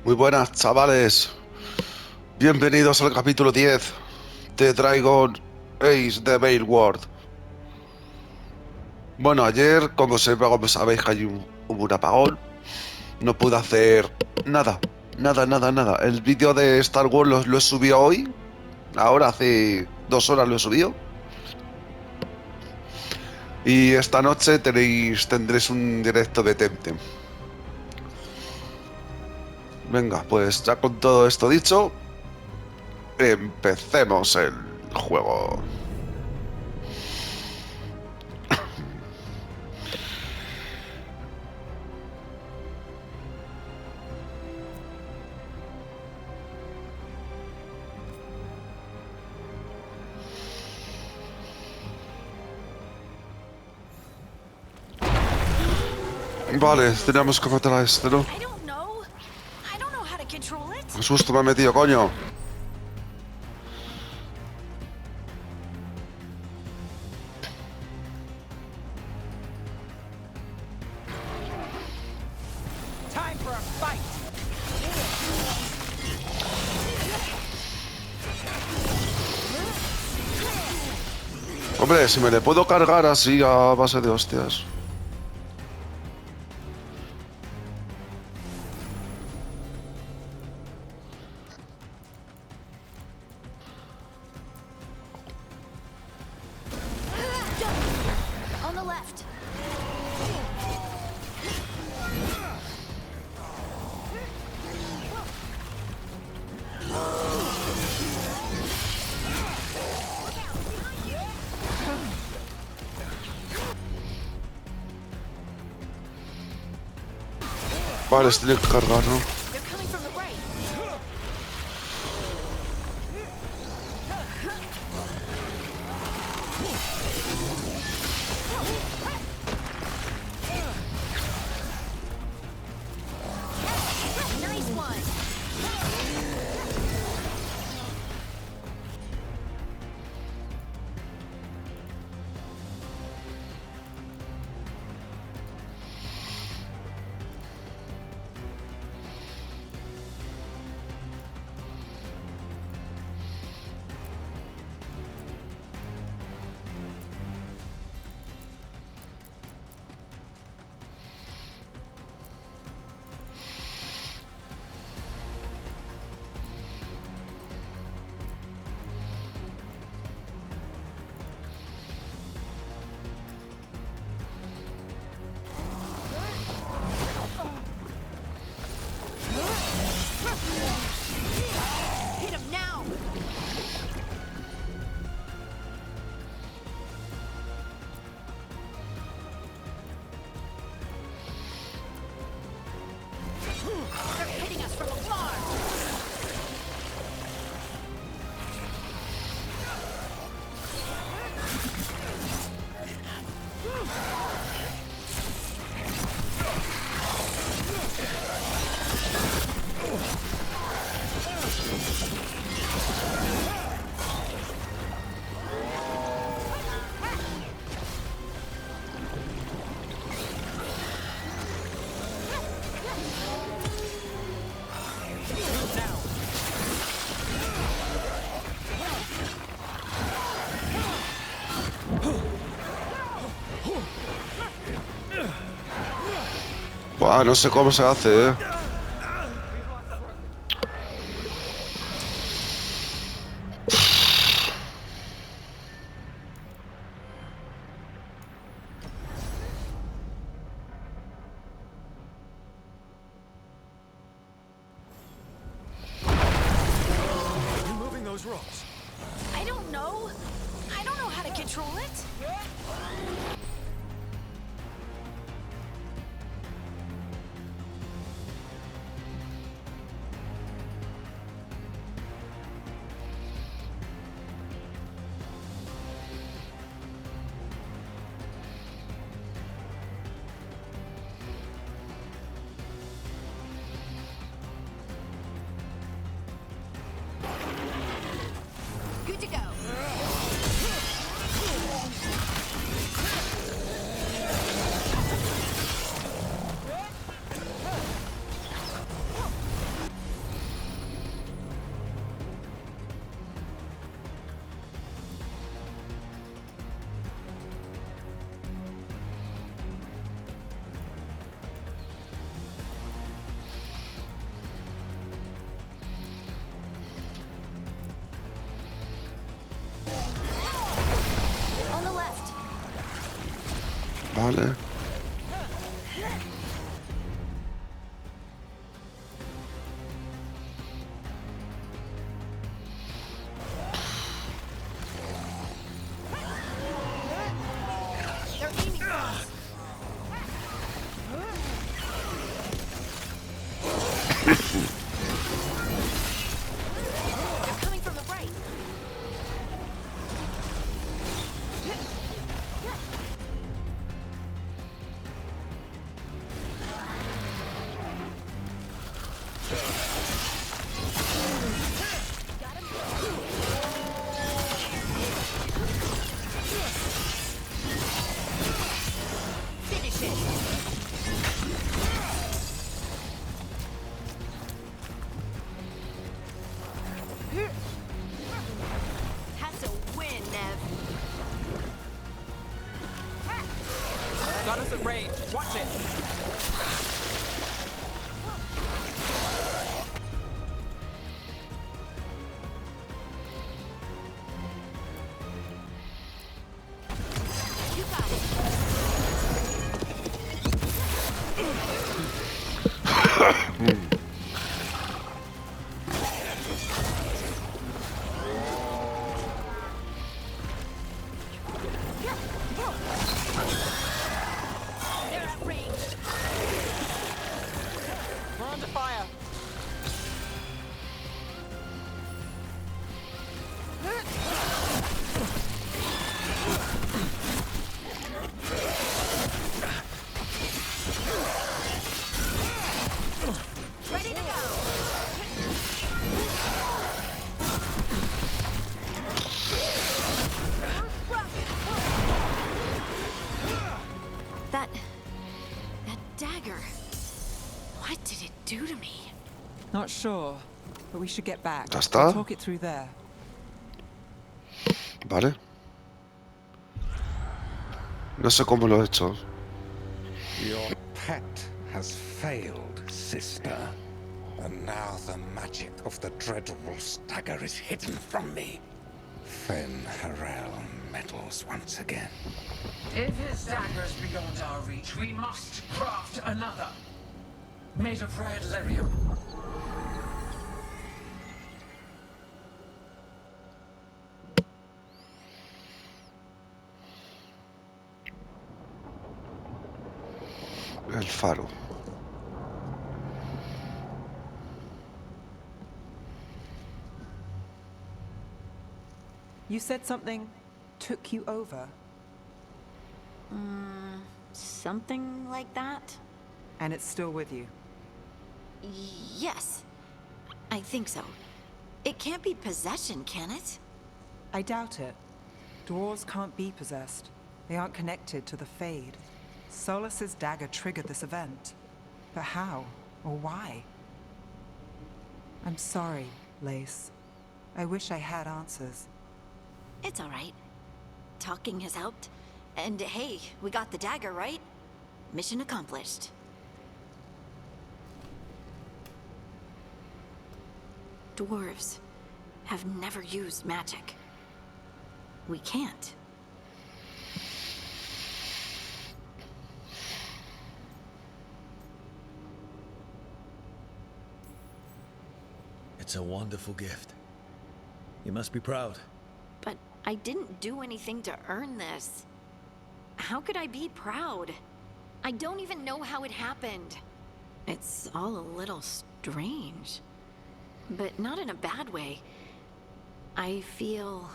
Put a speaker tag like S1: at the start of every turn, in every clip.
S1: Muy buenas, chavales. Bienvenidos al capítulo 10 de Dragon Ace de Veilguard. Bueno, ayer, como sabéis que hubo un apagón, no pude hacer nada. Nada. El vídeo de Star Wars lo he subido hoy. Ahora hace 2 horas lo he subido. Y esta noche tendréis un directo de Temtem. Venga, pues ya con todo esto dicho, empecemos el juego. Vale, teníamos que matar a este, ¿no?
S2: I don't know. I don't know how to control it.
S1: Qué susto me ha metido, coño.
S3: Time for a fight.
S1: Hombre, si me le puedo cargar así a base de hostias.
S2: On the left.
S1: Vale, se tiene que cargar, ¿no?
S2: They're coming from the right. Nice one. Hit him now. They're hitting us from afar.
S1: Buah, no sé cómo se hace, ¿eh?
S3: Removing those ropes.
S2: I don't know. I don't know how to control it. Good to go.
S1: Vale.
S2: They're aiming for us. They're coming from the right. Got him. Finish it. That's a win, Nev.
S3: Got us at range. Watch it.
S2: You got it. They're at range.
S3: We're under fire.
S2: Ready to go. That dagger. What did it do to me?
S4: Not sure, but we should get back.
S1: Ya está.
S4: We'll talk it through there.
S1: Vale. No sé cómo lo he hecho.
S5: Your pet has failed, sister. And now the magic of the dreadful stagger is hidden from me. Fen Harel meddles once again.
S6: If his dagger is beyond our reach, we must craft another. Made of red lyrium.
S1: El faro.
S4: You said something took you over,
S2: Something like that?
S4: and it's still with you.
S2: Yes. I think so. It can't be possession, can it?
S4: I doubt it. Dwarves can't be possessed. They aren't connected to the Fade. Solus's dagger triggered this event. But how? Or why? I'm sorry, Lace. I wish I had answers.
S2: It's all right. Talking has helped. And hey, we got the dagger, right? Mission accomplished. Dwarves have never used magic. We can't.
S7: It's a wonderful gift. You must be proud.
S2: But I didn't do anything to earn this. How could I be proud? I don't even know how it happened. It's all a little strange. But not in a bad way. I feel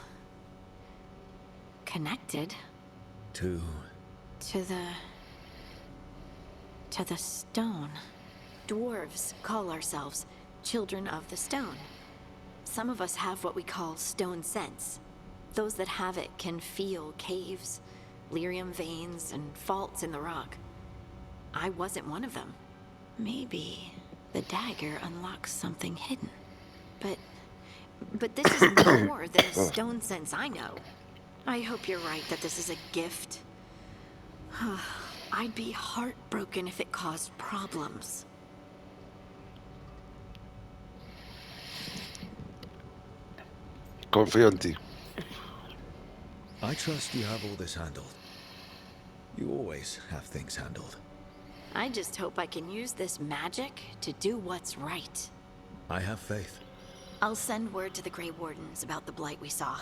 S2: connected
S7: To
S2: to the stone. Dwarves call ourselves children of the stone. Some of us have what we call stone sense. Those that have it can feel caves, lyrium veins, and faults in the rock. I wasn't one of them. Maybe the dagger unlocks something hidden. But this is more than a stone sense I know. I hope you're right that this is a gift. I'd be heartbroken if it caused problems.
S1: Confío en ti.
S7: I trust you have all this handled. You always have things handled.
S2: I just hope I can use this magic to do what's right.
S7: I have faith.
S2: I'll send word to the Grey Wardens about the blight we saw.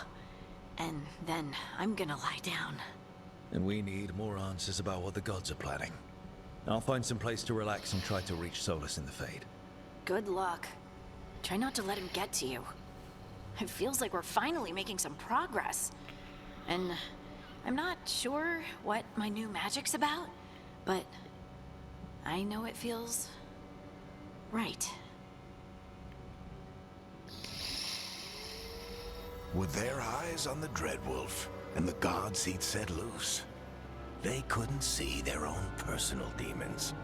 S2: And then I'm gonna lie down.
S7: And we need more answers about what the gods are planning. I'll find some place to relax and try to reach Solus in the Fade.
S2: Good luck. Try not to let him get to you. It feels like we're finally making some progress. And I'm not sure what my new magic's about, but I know it feels right.
S8: With their eyes on the Dreadwolf and the gods he'd set loose, they couldn't see their own personal demons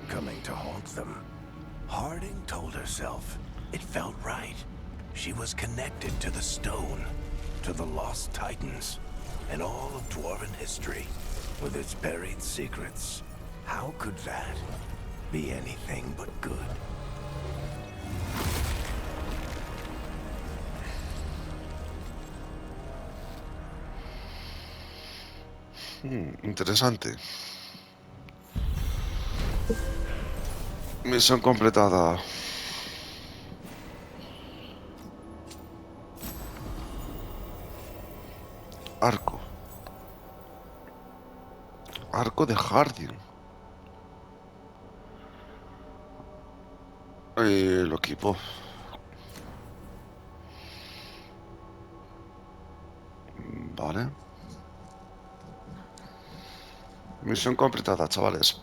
S8: coming to haunt them. Harding told herself it felt right. She was connected to the stone, to the lost titans, and all of Dwarven history, with its buried secrets. How could that be anything but good?
S1: Interesante. Misión completada. Arco. Arco de Harding. Lo equipo. Vale. Misión completada, chavales.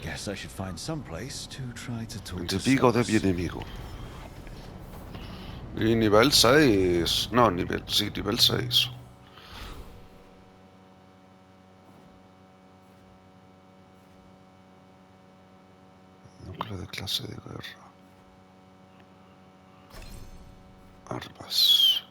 S7: Guess I should find some place to try to talk to
S1: Enemigo de mi
S7: Solus.
S1: enemigo. Y nivel 6. No, sí, nivel 6. Núcleo de clase de guerra. Armas.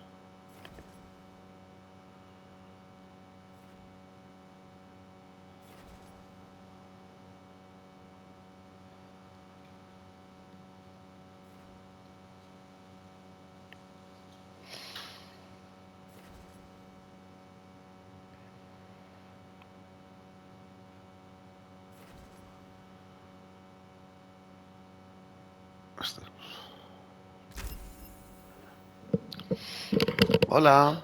S1: Hola.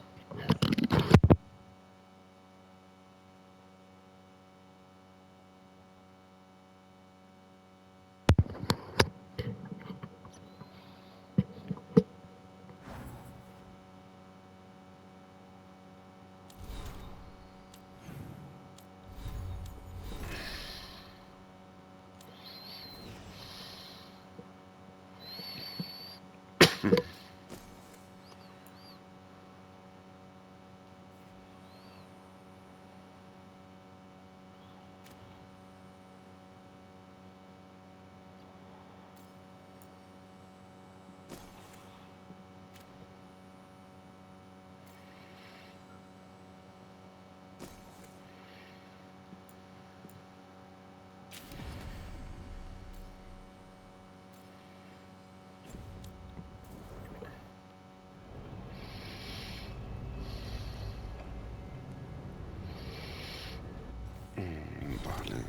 S1: Vale.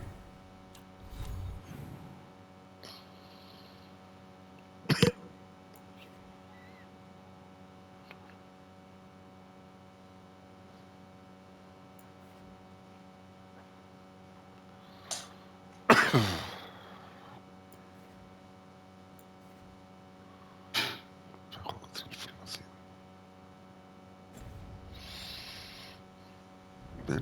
S1: Ver.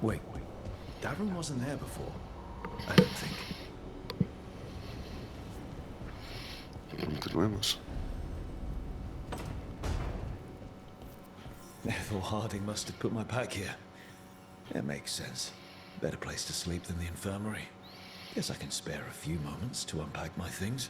S7: Wait. That room wasn't there before. I don't think.
S1: Continuemos.
S7: Ethel Harding must have put my pack here. It makes sense. Better place to sleep than the infirmary. Guess I can spare a few moments to unpack my things.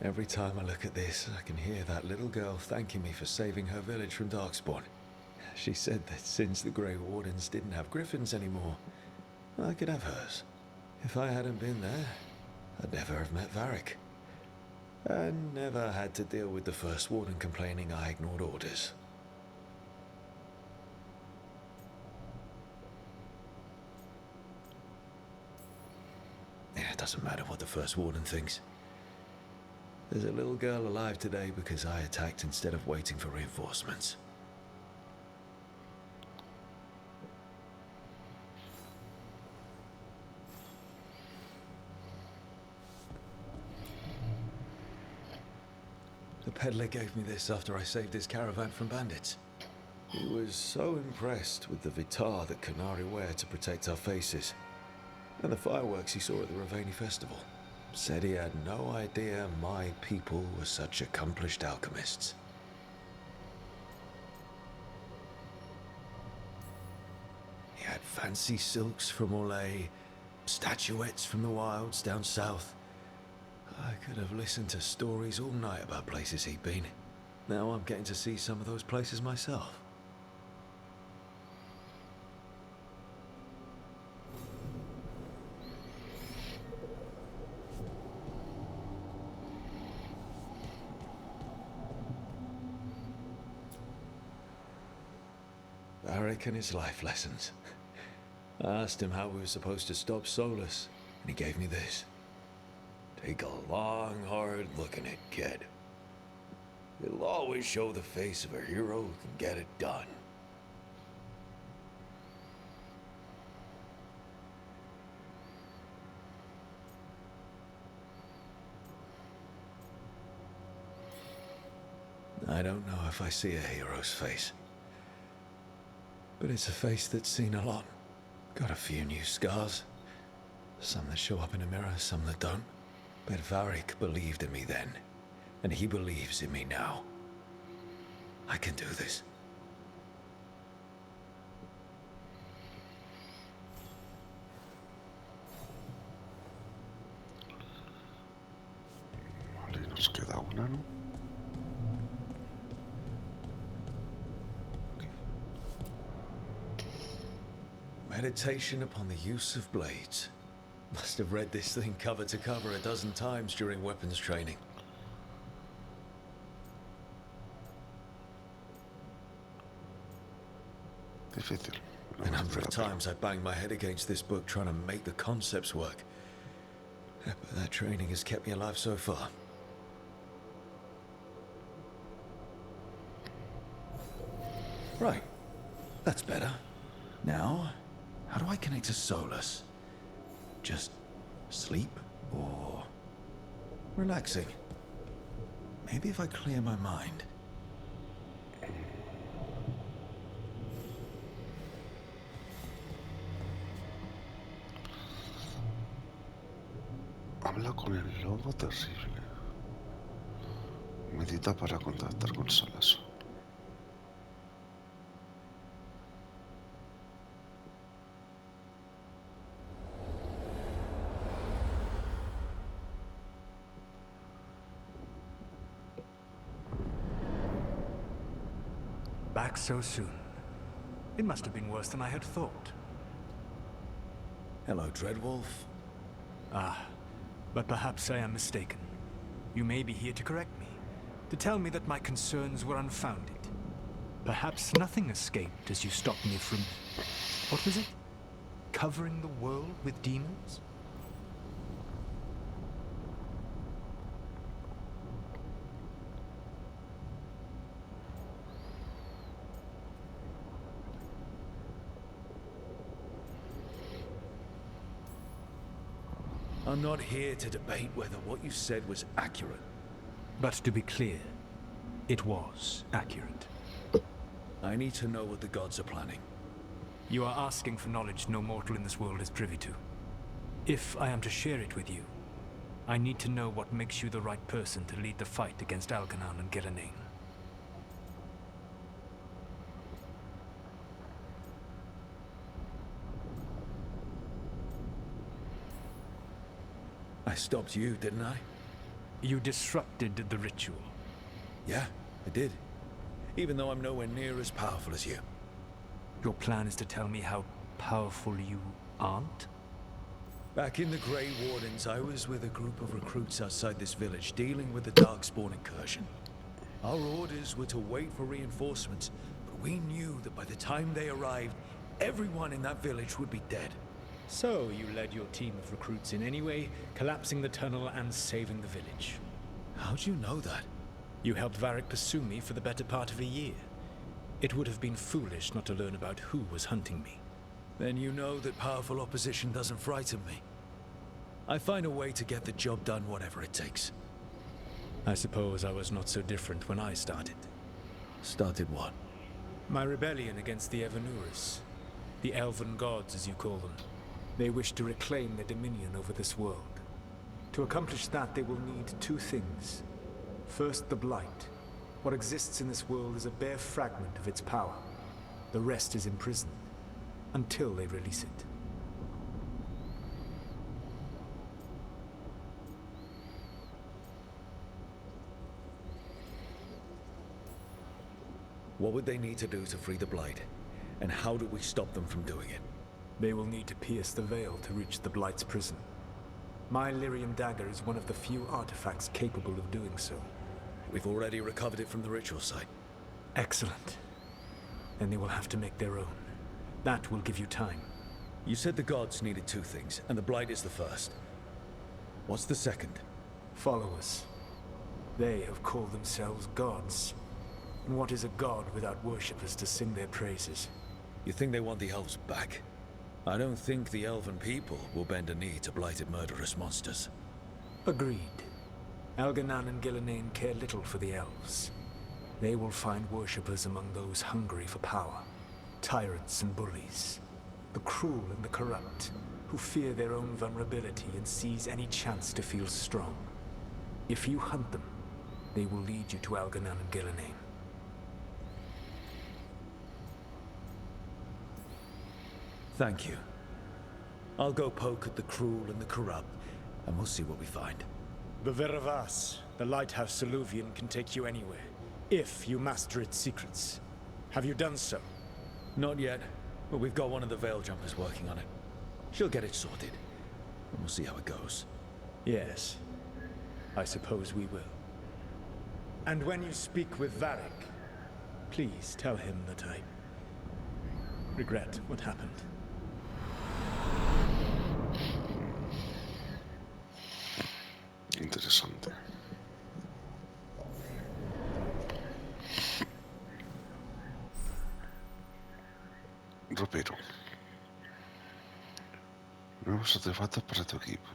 S7: Every time I look at this, I can hear that little girl thanking me for saving her village from Darkspawn. She said that since the Grey Wardens didn't have griffins anymore, I could have hers. If I hadn't been there, I'd never have met Varric. And never had to deal with the First Warden complaining I ignored orders. Yeah, it doesn't matter what the First Warden thinks. There's a little girl alive today because I attacked instead of waiting for reinforcements. The peddler gave me this after I saved his caravan from bandits. He was so impressed with the vitar that Canari wear to protect our faces, and the fireworks he saw at the Ravani festival. Said he had no idea my people were such accomplished alchemists. He had fancy silks from Orlais, statuettes from the wilds down south. I could have listened to stories all night about places he'd been. Now I'm getting to see some of those places myself. Varric and his life lessons. I asked him how we were supposed to stop Solus, and he gave me this. Take a long, hard look at it, kid. It'll always show the face of a hero who can get it done. I don't know if I see a hero's face. But it's a face that's seen a lot. Got a few new scars. Some that show up in a mirror, some that don't. But Varric believed in me then, and he believes in me now. I can do this.
S1: Vale, nos queda una, ¿no?
S7: Meditation upon the use of blades. Must have read this thing cover to cover a dozen times during weapons training.
S1: Difícil.
S7: A number of times I banged my head against this book trying to make the concepts work. But that training has kept me alive so far. Right. That's better. Now, how do I connect to Solus? Just sleep or relaxing? Maybe if I clear my mind.
S1: Habla con el lobo terrible. Medita para contactar con Solus.
S9: Back so soon. It must have been worse than I had thought.
S7: Hello, Dreadwolf.
S9: Ah, but perhaps I am mistaken. You may be here to correct me, to tell me that my concerns were unfounded. Perhaps nothing escaped as you stopped me from... what was it? Covering the world with demons?
S7: I'm not here to debate whether what you said was accurate.
S9: But to be clear, it was accurate.
S7: I need to know what the gods are planning.
S9: You are asking for knowledge no mortal in this world is privy to. If I am to share it with you, I need to know what makes you the right person to lead the fight against Algernon and Gillenane.
S7: I stopped you, didn't I?
S9: You disrupted the ritual.
S7: Yeah, I did. Even though I'm nowhere near as powerful as you.
S9: Your plan is to tell me how powerful you aren't?
S7: Back in the Grey Wardens, I was with a group of recruits outside this village dealing with the Darkspawn incursion. Our orders were to wait for reinforcements, but we knew that by the time they arrived, everyone in that village would be dead.
S9: So you led your team of recruits in anyway, collapsing the tunnel and saving the village.
S7: How'd you know that?
S9: You helped Varric pursue me for the better part of a year. It would have been foolish not to learn about who was hunting me.
S7: Then you know that powerful opposition doesn't frighten me. I find a way to get the job done whatever it takes.
S9: I suppose I was not so different when I started.
S7: Started what?
S9: My rebellion against the Evanuris. The Elven Gods, as you call them. They wish to reclaim their dominion over this world. To accomplish that, they will need two things. First, the Blight. What exists in this world is a bare fragment of its power. The rest is imprisoned, until they release it.
S7: What would they need to do to free the Blight? And how do we stop them from doing it?
S9: They will need to pierce the veil to reach the Blight's prison. My Lyrium dagger is one of the few artifacts capable of doing so.
S7: We've already recovered it from the ritual site.
S9: Excellent. Then they will have to make their own. That will give you time.
S7: You said the gods needed two things, and the Blight is the first. What's the second?
S9: Followers. They have called themselves gods. And what is a god without worshippers to sing their praises?
S7: You think they want the elves back? I don't think the elven people will bend a knee to blighted murderous monsters.
S9: Agreed. Elganan and Gillenane care little for the elves. They will find worshippers among those hungry for power. Tyrants and bullies. The cruel and the corrupt, who fear their own vulnerability and seize any chance to feel strong. If you hunt them, they will lead you to Elganan and Gillenane.
S7: Thank you. I'll go poke at the cruel and the corrupt, and we'll see what we find.
S9: The Veravas, the lighthouse Soluvian, can take you anywhere, if you master its secrets. Have you done so?
S7: Not yet, but we've got one of the Veil Jumpers working on it. She'll get it sorted, and we'll see how it goes.
S9: Yes, I suppose we will. And when you speak with Varric, please tell him that I regret what happened.
S1: Interesante. Ropero. Nuevos artefactos para tu equipo.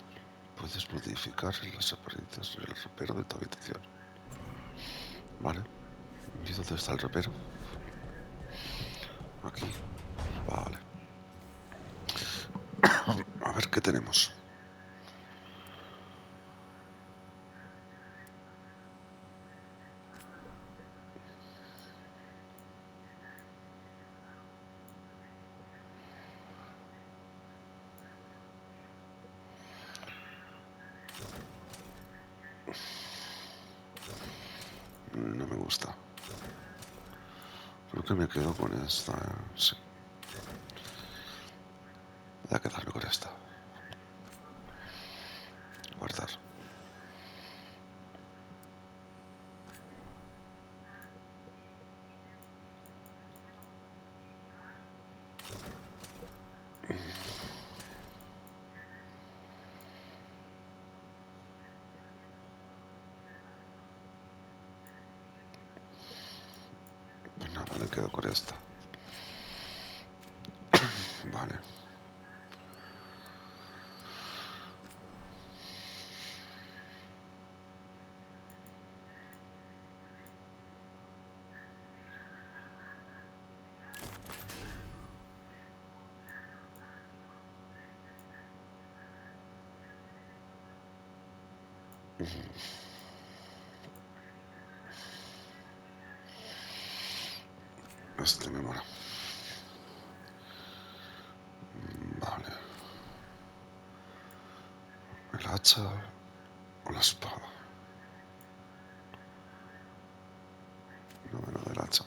S1: Puedes modificar las apariencias del ropero de tu habitación. Vale. ¿Y dónde está el ropero? Aquí. Vale. A ver qué tenemos. No me gusta. Creo que me quedo con esta. Sí. Voy a quedarme con esta. Guardar. Pues nada, me quedo con esta. Vale. Este me mola. Vale. El hacha o la espada. hacha.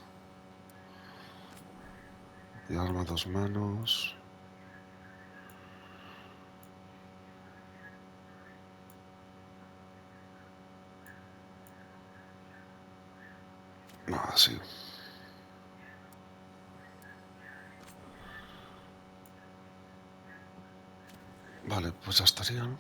S1: Y arma a 2 manos. Ah, sí. Vale, pues ya estaría, ¿no?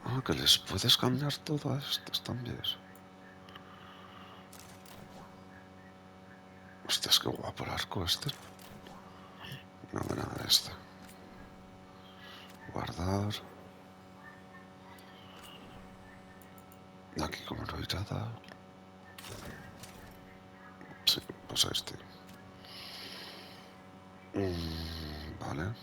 S1: Ah, que les puedes cambiar todo a estos también. Hostias, qué guapo el arco este. Nada de este. Guardar. Aquí como no hay nada. Sí, pues este. Vale.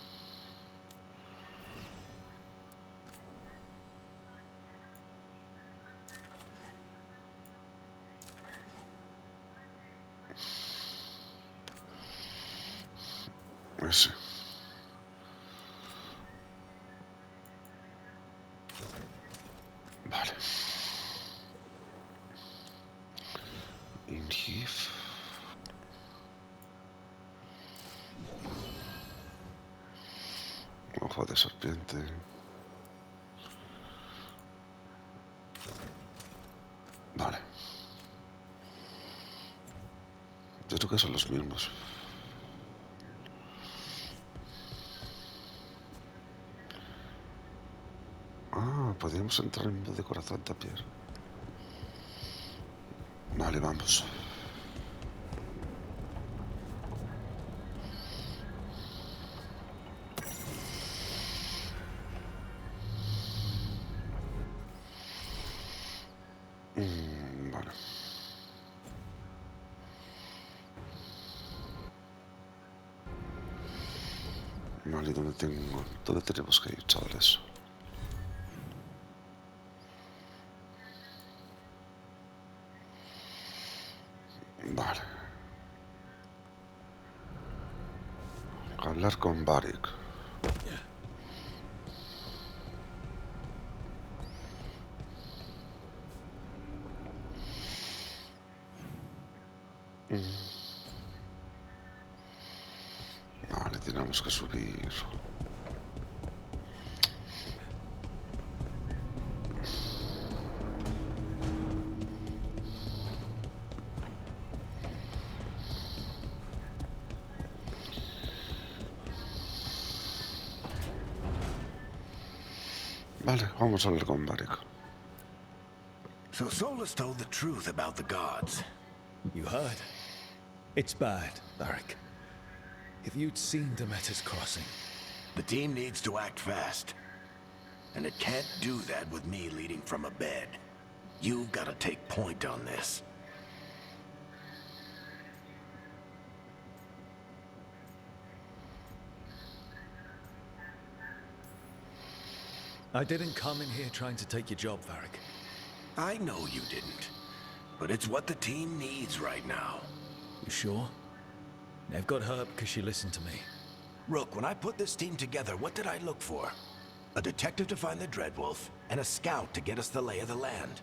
S1: Ese. Vale. Ingif. Ojo de serpiente. Vale. Yo creo que son los mismos. Ah, podríamos entrar en modo de corazón también. Vale, vamos. Vale. Vale, ¿dónde tenemos que ir, chavales? Vale. Hablar con Varric. Vale, tenemos que subir. Vale, vamos a hablar con Varric.
S8: So Solus told the truth about the gods.
S7: You heard? It's bad, Varric. If you'd seen Demeter's crossing.
S8: The team needs to act fast. And it can't do that with me leading from a bed. You've got to take point on this.
S7: I didn't come in here trying to take your job, Varric.
S8: I know you didn't. But it's what the team needs right now.
S7: You sure? They've got hurt because she listened to me.
S8: Rook, when I put this team together, what did I look for? A detective to find the Dreadwolf, and a scout to get us the lay of the land.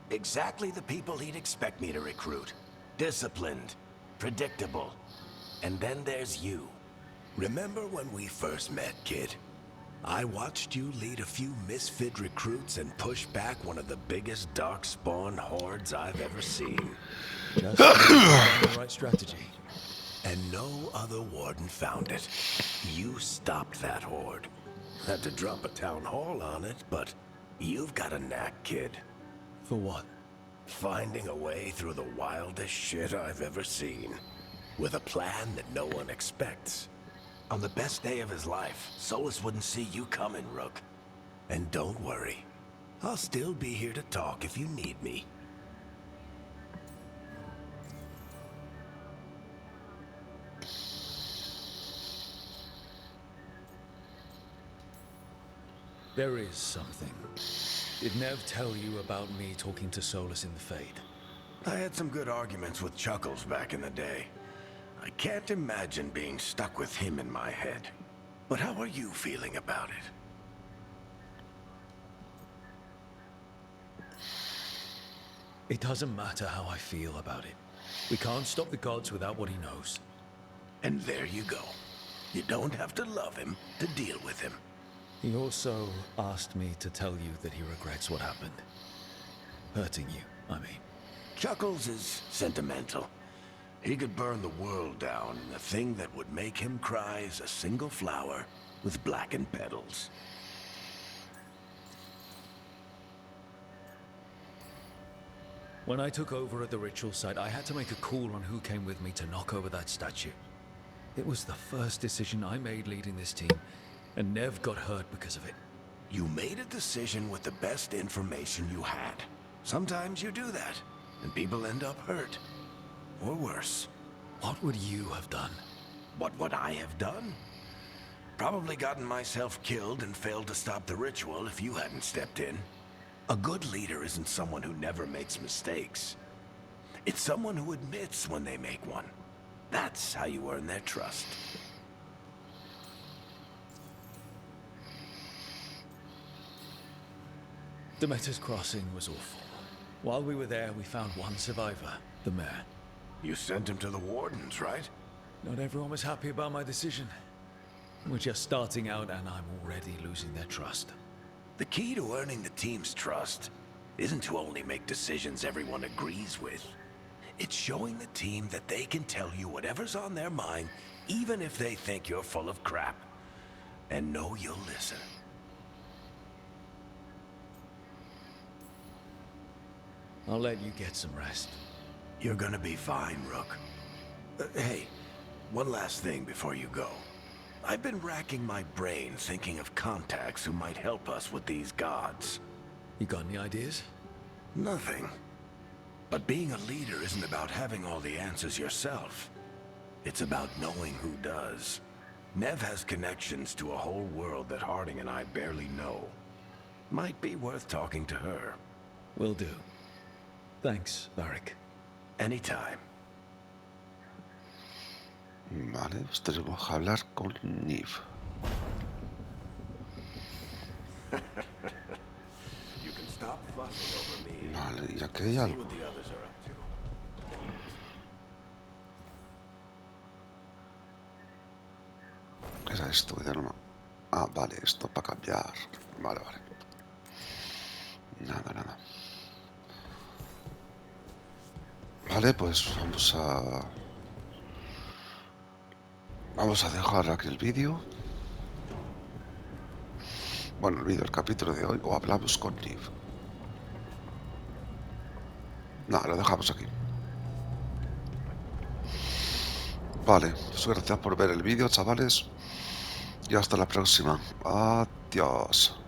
S8: Exactly the people he'd expect me to recruit. Disciplined, predictable. And then there's you. Remember when we first met, kid? I watched you lead a few misfit recruits and push back one of the biggest darkspawn hordes I've ever seen.
S7: Just the right strategy.
S8: And no other warden found it. You stopped that horde. Had to drop a town hall on it, but you've got a knack, kid.
S7: For what?
S8: Finding a way through the wildest shit I've ever seen. With a plan that no one expects. On the best day of his life, Solus wouldn't see you coming, Rook. And don't worry. I'll still be here to talk if you need me.
S7: There is something. Did Nev tell you about me talking to Solus in the Fade?
S8: I had some good arguments with Chuckles back in the day. I can't imagine being stuck with him in my head. But how are you feeling about it?
S7: It doesn't matter how I feel about it. We can't stop the gods without what he knows.
S8: And there you go. You don't have to love him to deal with him.
S7: He also asked me to tell you that he regrets what happened. Hurting you, I mean.
S8: Chuckles is sentimental. He could burn the world down, and the thing that would make him cry is a single flower with blackened petals.
S7: When I took over at the ritual site, I had to make a call on who came with me to knock over that statue. It was the first decision I made leading this team, and Nev got hurt because of it.
S8: You made a decision with the best information you had. Sometimes you do that, and people end up hurt. Or worse.
S7: What would you have done?
S8: What would I have done? Probably gotten myself killed and failed to stop the ritual if you hadn't stepped in. A good leader isn't someone who never makes mistakes. It's someone who admits when they make one. That's how you earn their trust.
S7: Demeter's Crossing was awful. While we were there, we found one survivor, the mayor.
S8: You sent him to the wardens, right?
S7: Not everyone was happy about my decision. We're just starting out and I'm already losing their trust.
S8: The key to earning the team's trust isn't to only make decisions everyone agrees with. It's showing the team that they can tell you whatever's on their mind, even if they think you're full of crap. And know you'll listen.
S7: I'll let you get some rest.
S8: You're gonna be fine, Rook. Hey, one last thing before you go. I've been racking my brain thinking of contacts who might help us with these gods.
S7: You got any ideas?
S8: Nothing. But being a leader isn't about having all the answers yourself. It's about knowing who does. Nev has connections to a whole world that Harding and I barely know. Might be worth talking to her.
S7: Will do. Thanks, Varric.
S8: Anytime.
S1: Vale, pues tenemos que hablar con Niv.
S8: You can stop fussing over me.
S1: Vale, y aquí hay algo.
S8: See what the others are up to.
S1: ¿Qué era esto? Ya no... Ah, vale, esto para cambiar. Vale, vale. Nada, nada. Vale, pues vamos a dejar aquí el vídeo. Bueno, el vídeo, el capítulo de hoy. O hablamos con Niv. No, lo dejamos aquí. Vale, pues gracias por ver el vídeo, chavales. Y hasta la próxima. Adiós.